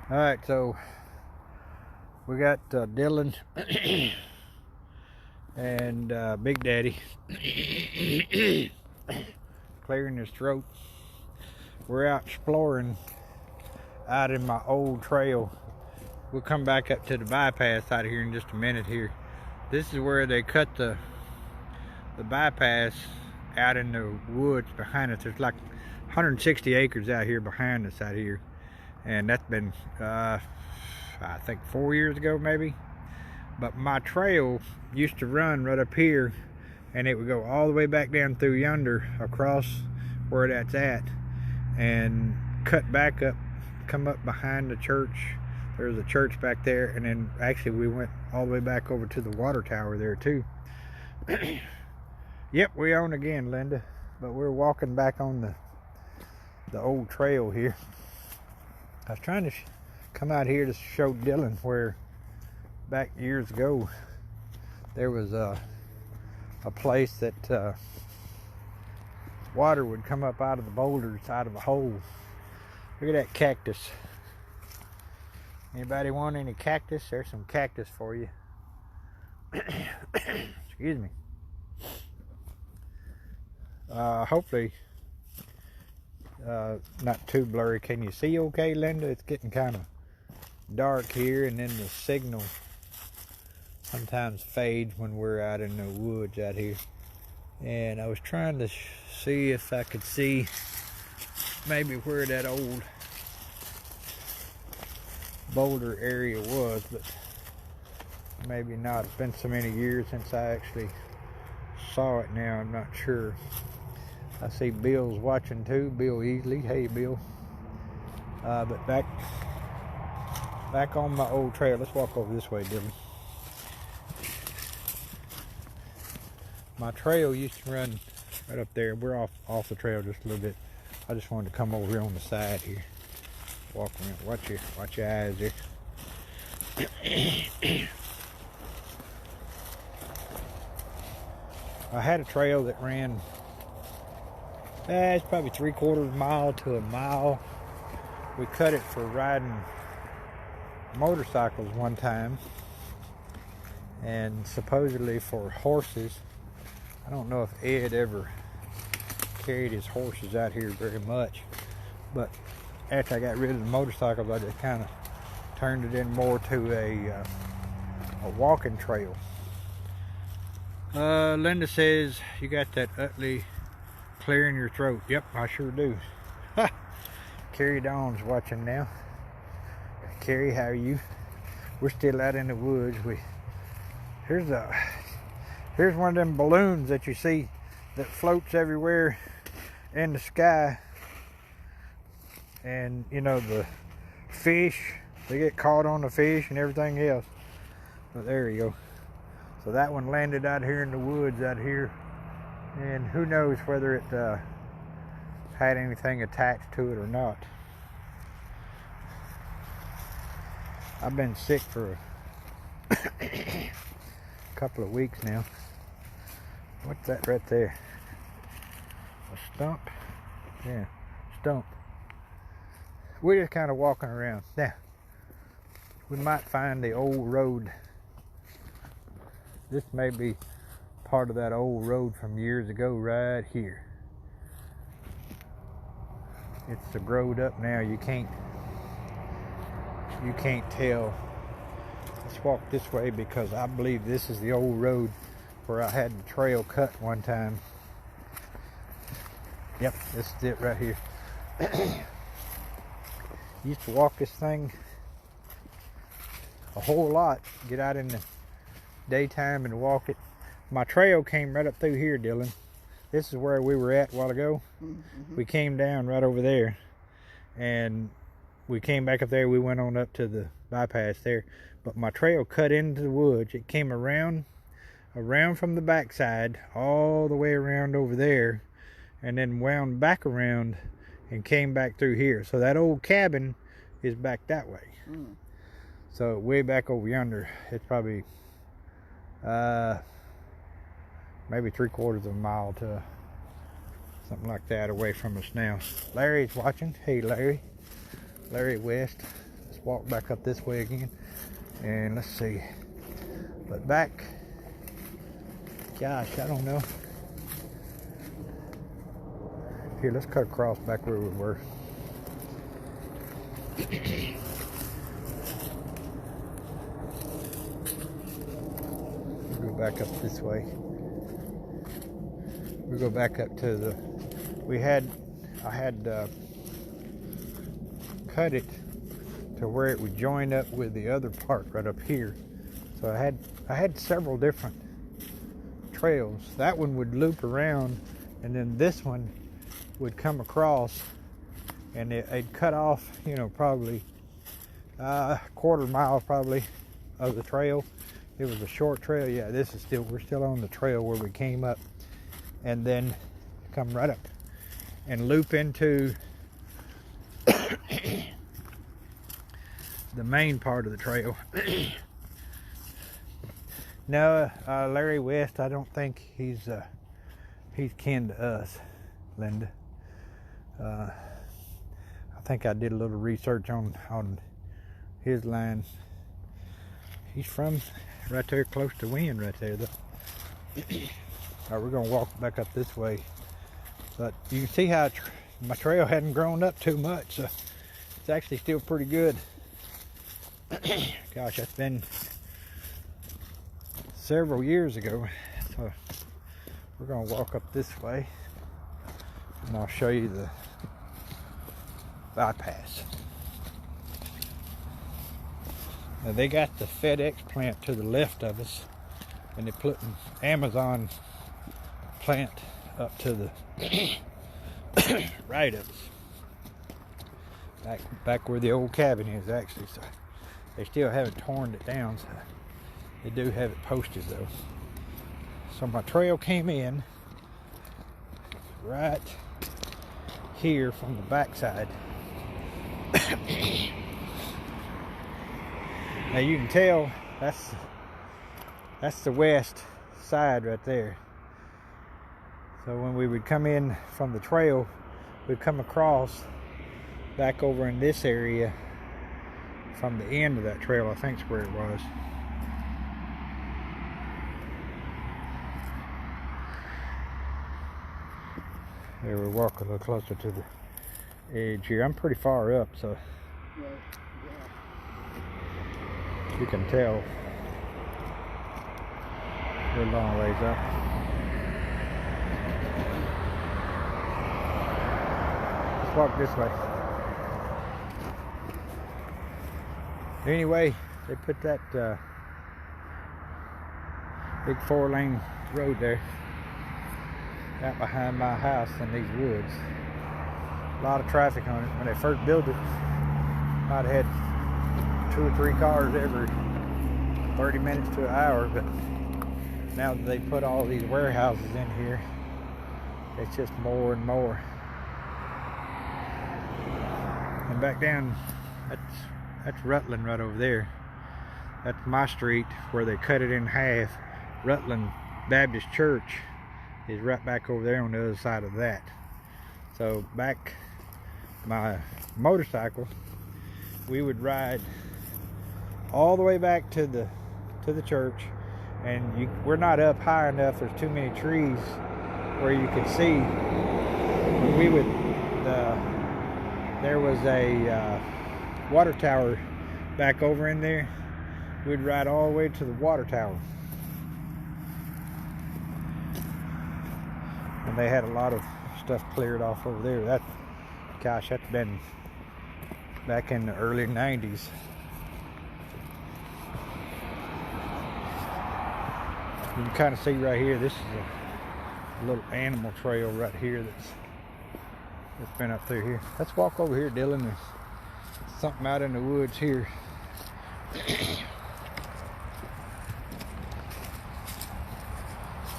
All right, so we got Dylan and Big Daddy clearing his throat. We're out exploring out in my old trail. We'll come back up to the bypass out here in just a minute here. This is where they cut the bypass out in the woods behind us. There's like 160 acres out here behind us out here. And that's been, I think 4 years ago maybe. But my trail used to run right up here, and it would go all the way back down through yonder, across where that's at, and cut back up, come up behind the church. There's a church back there, and then actually we went all the way back over to the water tower there too. Yep, we own again, Linda, but we're walking back on the old trail here. I was trying to come out here to show Dylan where back years ago there was a place that water would come up out of the boulders, out of a hole. Look at that cactus. Anybody want any cactus? There's some cactus for you. Excuse me. Hopefully not too blurry. Can you see okay, Linda? It's getting kind of dark here, and then the signal sometimes fades when we're out in the woods out here. And I was trying to see if I could see maybe where that old boulder area was, but maybe not. It's been so many years since I actually saw it now, I'm not sure. I see Bill's watching too, Bill Easley. Hey Bill. But back on my old trail. Let's walk over this way, Dylan. My trail used to run right up there. We're off the trail just a little bit. I just wanted to come over here on the side here. Walk around. Watch your eyes there. I had a trail that ran, it's probably 3/4 mile to a mile. We cut it for riding motorcycles one time, and supposedly for horses. I don't know if Ed ever carried his horses out here very much, but after I got rid of the motorcycles, I just kind of turned it in more to a walking trail. Linda says you got that Utley clearing your throat. Yep, I sure do. Carrie Dawn's watching now. Carrie, how are you? We're still out in the woods. Here's one of them balloons that you see that floats everywhere in the sky. And you know, the fish, they get caught on the fish and everything else. But there you go. So that one landed out here in the woods out here, and who knows whether it had anything attached to it or not. I've been sick for a couple of weeks now. What's that right there? A stump? Yeah, stump. We're just kind of walking around. Now, we might find the old road. This may be part of that old road from years ago right here. It's growed up now. You can't tell. Let's walk this way because I believe this is the old road where I had the trail cut one time. Yep, this is it right here. Used to walk this thing a whole lot. Get out in the daytime and walk it. My trail came right up through here, Dylan. This is where we were at a while ago. Mm-hmm. We came down right over there, and we came back up there. We went on up to the bypass there, but my trail cut into the woods. It came around from the backside all the way around over there, and then wound back around and came back through here. So that old cabin is back that way. So way back over yonder, it's probably maybe 3/4 of a mile to something like that away from us now. Larry's watching. Hey Larry West. Let's walk back up this way again. And let's see. But back, gosh, I don't know. Here, let's cut across back where we were. We'll go back up this way. We'll go back up to the, I had cut it to where it would join up with the other part right up here. So I had several different trails. That one would loop around, and then this one would come across, and it'd cut off, you know, probably a quarter mile probably of the trail. It was a short trail. Yeah, we're still on the trail where we came up, and then come right up and loop into the main part of the trail. No, Larry West, I don't think he's kin to us, Linda. I think I did a little research on his line. He's from right there close to Wynn right there though. Alright, we're gonna walk back up this way. But you can see how my trail hadn't grown up too much, so it's actually still pretty good. Gosh, that's been several years ago. So we're gonna walk up this way and I'll show you the bypass. Now they got the FedEx plant to the left of us, and they're putting Amazon plant up to the right of us. Back where the old cabin is actually, so they still haven't torn it down, so they do have it posted though. So my trail came in right here from the backside. Now you can tell that's the west side right there. So when we would come in from the trail, we'd come across back over in this area from the end of that trail, I think is where it was. There, we walk a little closer to the edge here. I'm pretty far up, so you can tell we're a long ways up. Let's walk this way. Anyway, they put that big 4-lane road there out behind my house in these woods. A lot of traffic on it. When they first built it, I'd had 2 or 3 cars every 30 minutes to an hour, but now that they put all these warehouses in here, it's just more and more. And back down, that's Rutland right over there. That's my street where they cut it in half. Rutland Baptist Church is right back over there on the other side of that. So back my motorcycle, we would ride all the way back to the church, and we're not up high enough. There's too many trees where you could see. We would there was a water tower back over in there. We'd ride all the way to the water tower, and they had a lot of stuff cleared off over there. Gosh, that's been back in the early 90s. You can kind of see right here, this is a little animal trail right here that's been up through here. Let's walk over here, Dylan. There's something out in the woods here.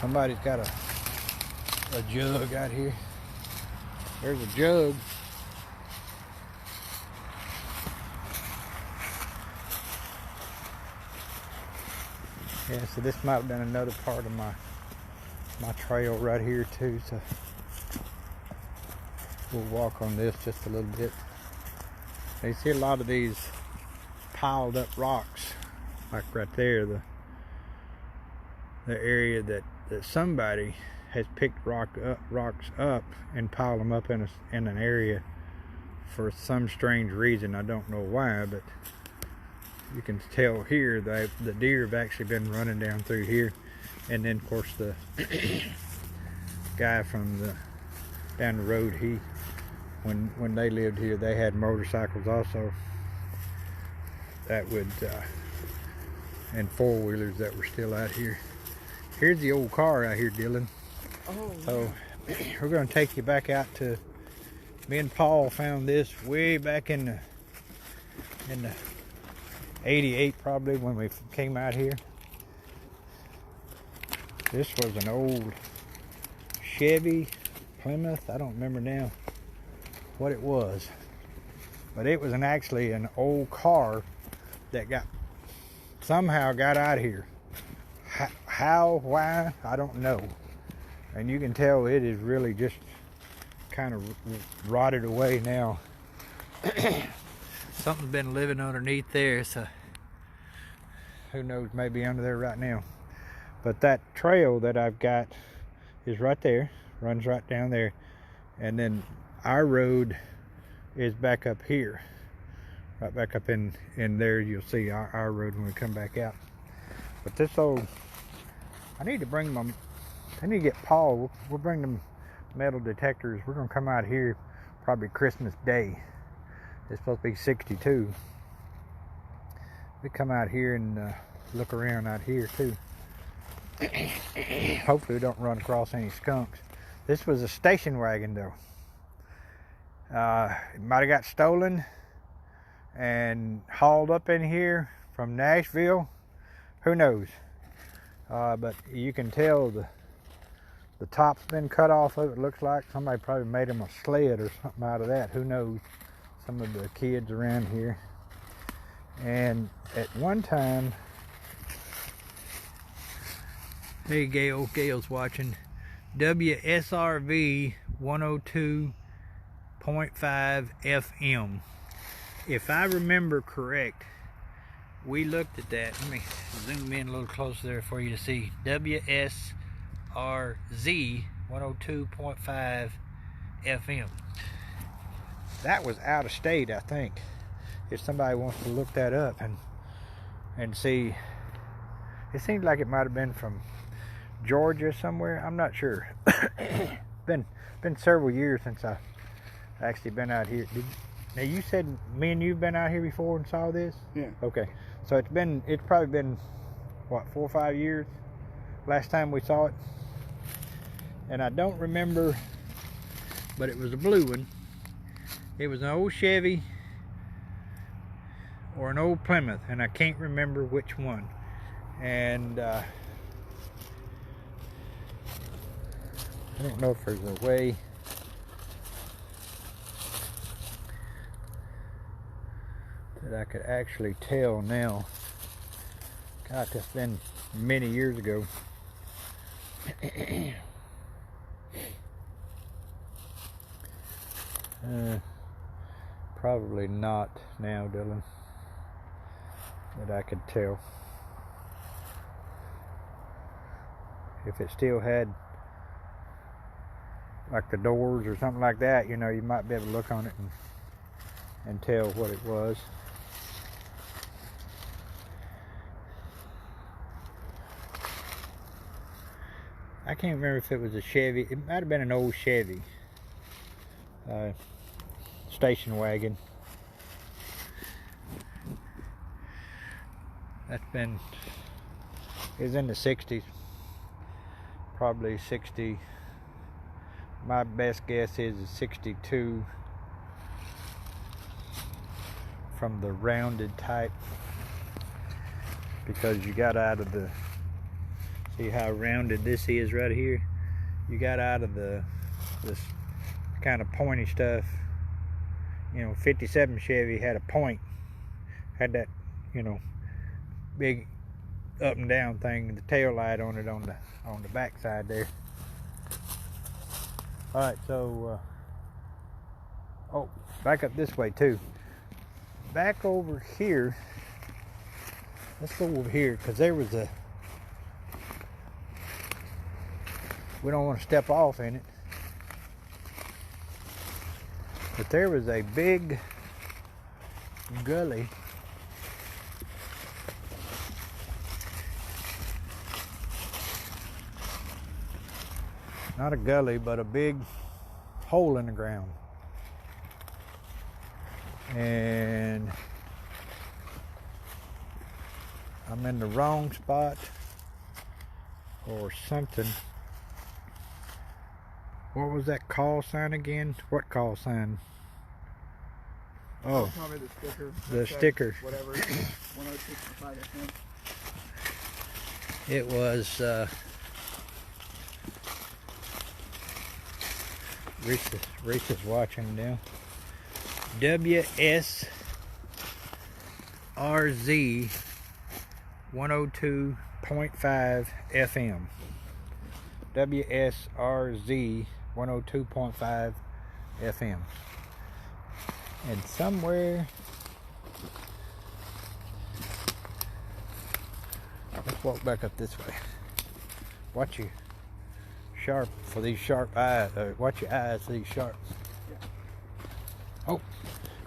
Somebody's got a jug out here. There's a jug. Yeah, so this might have been another part of my trail right here too, so we'll walk on this just a little bit. You see a lot of these piled up rocks, like right there, the area that somebody has picked rocks up and piled them up in an area for some strange reason. I don't know why, but you can tell here that the deer have actually been running down through here. And then of course the guy from down the road, when they lived here, they had motorcycles also that would and four-wheelers that were still out here. Here's the old car out here, Dylan. Oh, so we're going to take you back out to, me and Paul found this way back in the 88 probably, when we came out here. This was an old Chevy, Plymouth, I don't remember now what it was, but it was actually an old car that somehow got out of here. How, why, I don't know. And you can tell it is really just kind of rotted away now. Something's been living underneath there, so who knows, maybe under there right now. But that trail that I've got is right there, runs right down there, and then our road is back up here, right back up in there. You'll see our road when we come back out. But this old, I need to get Paul. We'll bring them metal detectors. We're gonna come out here probably Christmas Day. It's supposed to be 62. We come out here and look around out here too. Hopefully we don't run across any skunks. This was a station wagon though. It might have got stolen and hauled up in here from Nashville. Who knows? But you can tell the top's been cut off of it. Looks like somebody probably made them a sled or something out of that. Who knows? Some of the kids around here. And at one time, hey Gail, Gail's watching. WSRV 102.5 FM. If I remember correct, we looked at that. Let me zoom in a little closer there for you to see. WSRZ 102.5 FM. That was out of state, I think. If somebody wants to look that up and see, it seems like it might have been from Georgia somewhere. I'm not sure. been several years since I actually been out here. Now you said me and you've been out here before and saw this? yeah. Okay. So it's probably been what, 4 or 5 years last time we saw it. And I don't remember, but it was a blue one. It was an old Chevy or an old Plymouth, and I can't remember which one. And I don't know if there's a way that I could actually tell now. God, that's been many years ago. Probably not now, Dylan, that I could tell. If it still had like the doors or something like that, you know, you might be able to look on it and tell what it was. I can't remember if it was a Chevy. It might have been an old Chevy station wagon. That's been, it was in the 60s, probably 60. My best guess is 62, from the rounded type, because you got out of the, see how rounded this is right here? You got out of this kind of pointy stuff. You know, 57 Chevy had a point, had that, you know, big up and down thing, the tail light on it on the back side there. All right, so oh, back up this way too. Back over here, Let's go over here, because there was a, we don't want to step off in it, but there was a big gully not a gully, but a big hole in the ground. And I'm in the wrong spot or something. What was that call sign again? What call sign? Oh, probably the sticker. The sticker. Whatever. 106.5 FM. It was Reese is watching now. WSRZ 102.5 FM. WSRZ 102.5 FM. And somewhere, let's walk back up this way. Watch you sharp for these sharp eyes. Watch your eyes for these sharp. Yeah. Oh,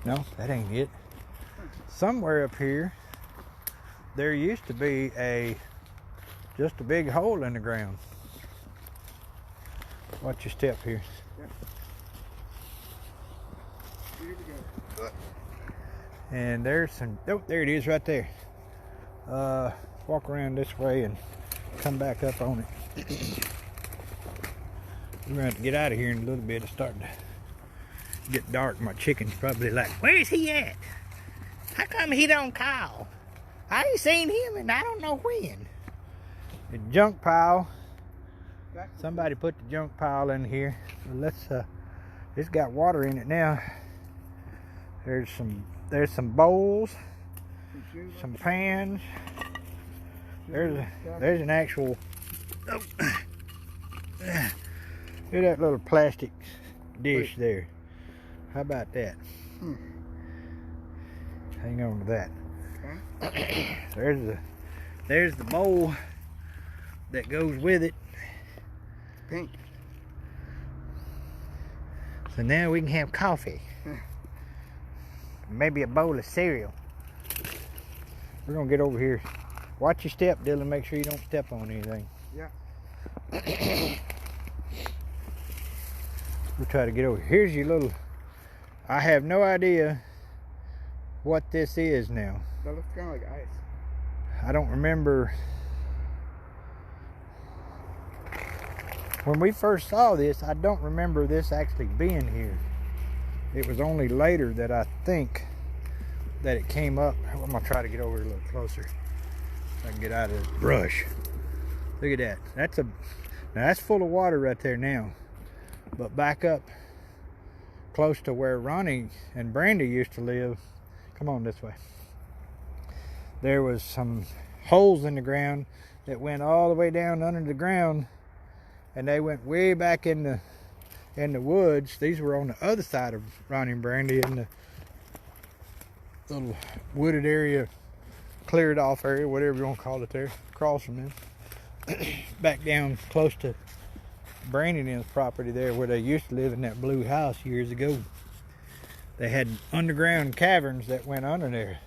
no, that ain't it. Somewhere up here, there used to be just a big hole in the ground. Watch your step here. Yeah. Here we go. And there's some, oh, there it is right there. Walk around this way and come back up on it. We're going to have to get out of here in a little bit. It's starting to get dark. My chicken's probably like, where's he at? How come he don't call? I ain't seen him and I don't know when. The junk pile. Somebody put the junk pile in here. So let's it's got water in it now. There's some bowls, some pans. There's an actual, oh, look at that little plastic dish there. How about that? Hang on to that. Okay. There's the bowl that goes with it. Pink. So now we can have coffee. Maybe a bowl of cereal. We're gonna get over here. Watch your step, Dylan. Make sure you don't step on anything. Yeah. We'll try to get over. Here's your little, I have no idea what this is now. That looks kind of like ice. I don't remember. When we first saw this, I don't remember this actually being here. It was only later that I think that it came up. I'm gonna try to get over a little closer so I can get out of the brush. Look at that. Now that's full of water right there now. But back up close to where Ronnie and Brandy used to live, come on this way, there was some holes in the ground that went all the way down under the ground, and they went way back in the woods. These were on the other side of Ronnie and Brandy, in the little wooded area, cleared off area, whatever you want to call it there, across from them. Back down close to Brandy and his property there, where they used to live in that blue house years ago. They had underground caverns that went under there.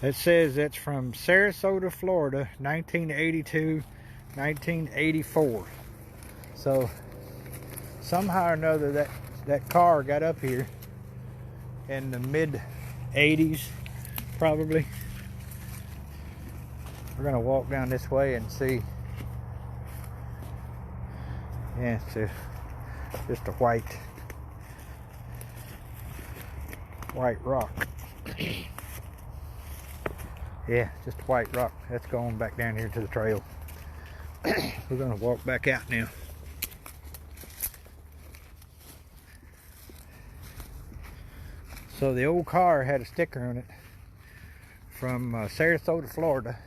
It says that's from Sarasota, Florida, 1982, 1984. So somehow or another that car got up here in the mid 80s, probably. We're gonna walk down this way and see. Yeah, it's just a white rock. Yeah, just white rock. That's going back down here to the trail. We're gonna walk back out now. So the old car had a sticker on it from Sarasota, Florida,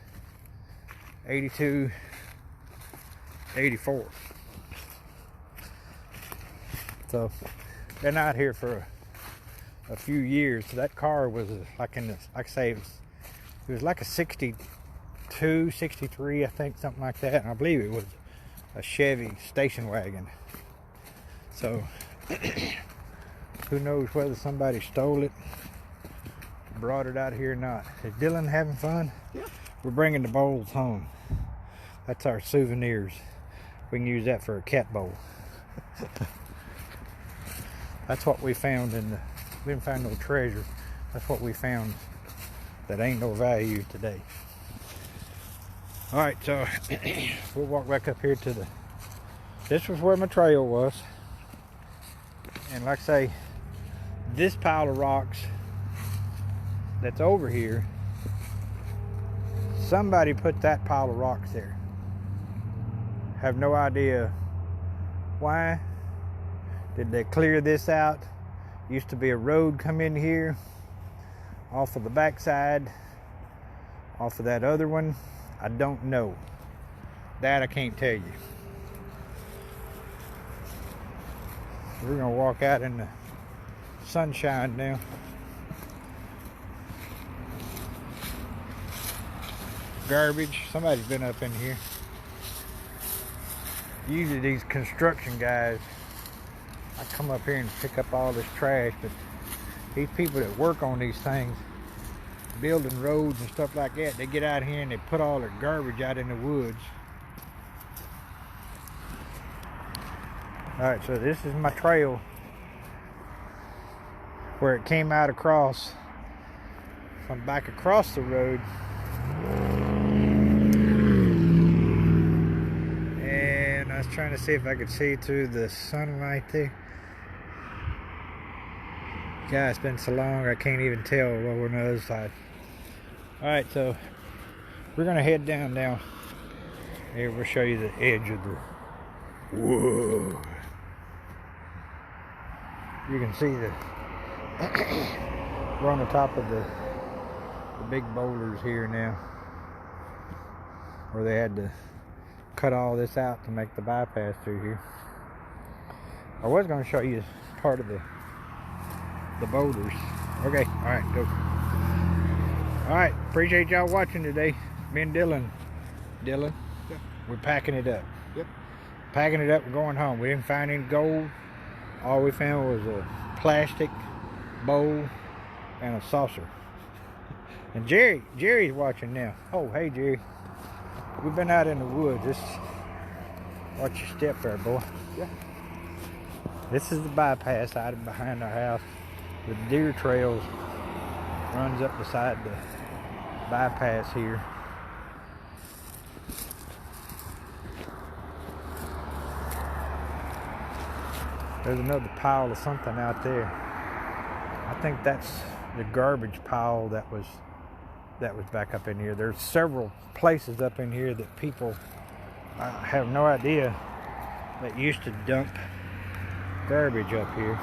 82, 84. So been out here for a few years. So that car was like in the, like I say, it was like a 62, 63, I think, something like that. And I believe it was a Chevy station wagon. So who knows whether somebody stole it, brought it out here or not. Is Dylan having fun? Yeah. We're bringing the bowls home. That's our souvenirs. We can use that for a cat bowl. That's what we found in the, we didn't find no treasure. That's what we found that ain't no value today. All right, so we'll walk back up here to the, this was where my trail was. And like I say, this pile of rocks that's over here, somebody put that pile of rocks there. Have no idea why. Did they clear this out? Used to be a road come in here off of the backside, off of that other one. I don't know. That I can't tell you. We're gonna walk out in the sunshine now. Garbage. Somebody's been up in here. Usually these construction guys, I come up here and pick up all this trash, but these people that work on these things, building roads and stuff like that, they get out here and they put all their garbage out in the woods. All right, so this is my trail where it came out across, from back across the road. And I was trying to see if I could see through the sunlight there. God, it's been so long I can't even tell what we're on the other side. All right, so we're gonna head down now. Here, we'll show you the edge of the, whoa. You can see the, we're on the top of the big boulders here now, where they had to cut all this out to make the bypass through here. I was going to show you part of the boulders. Okay, all right, go. All right, appreciate y'all watching today. Me and Dylan, Yeah. we're packing it up. Yep. Packing it up and going home. We didn't find any gold. All we found was a plastic bowl and a saucer. And Jerry's watching now. Oh, hey Jerry. We've been out in the woods. Just watch your step there, boy. Yeah. This is the bypass out behind our house. The deer trails runs up beside the bypass here. There's another pile of something out there. I think that's the garbage pile that was back up in here. There's several places up in here that people, I have no idea, that used to dump garbage up here.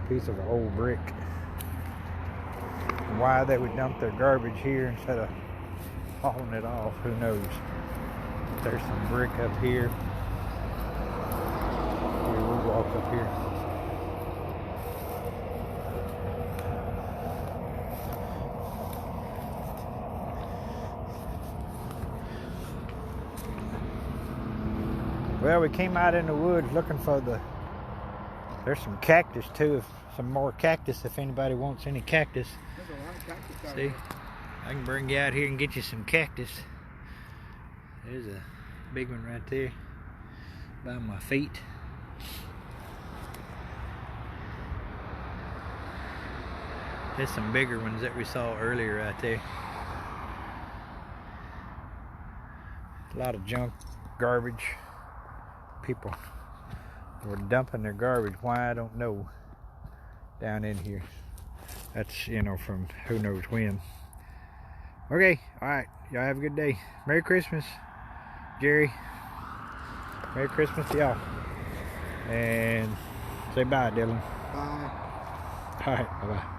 Piece of old brick. Why they would dump their garbage here instead of hauling it off, who knows. There's some brick up here. We'll walk up here. Well, we came out in the woods looking for there's some cactus too, some more cactus if anybody wants any cactus. There's a lot of cactus out See, here. I can bring you out here and get you some cactus. There's a big one right there by my feet. There's some bigger ones that we saw earlier right there. A lot of junk, garbage. People were dumping their garbage. Why, I don't know. Down in here. That's, you know, from who knows when. Okay, alright. Y'all have a good day. Merry Christmas, Jerry. Merry Christmas to y'all. And say bye, Dylan. Bye. Alright, bye-bye.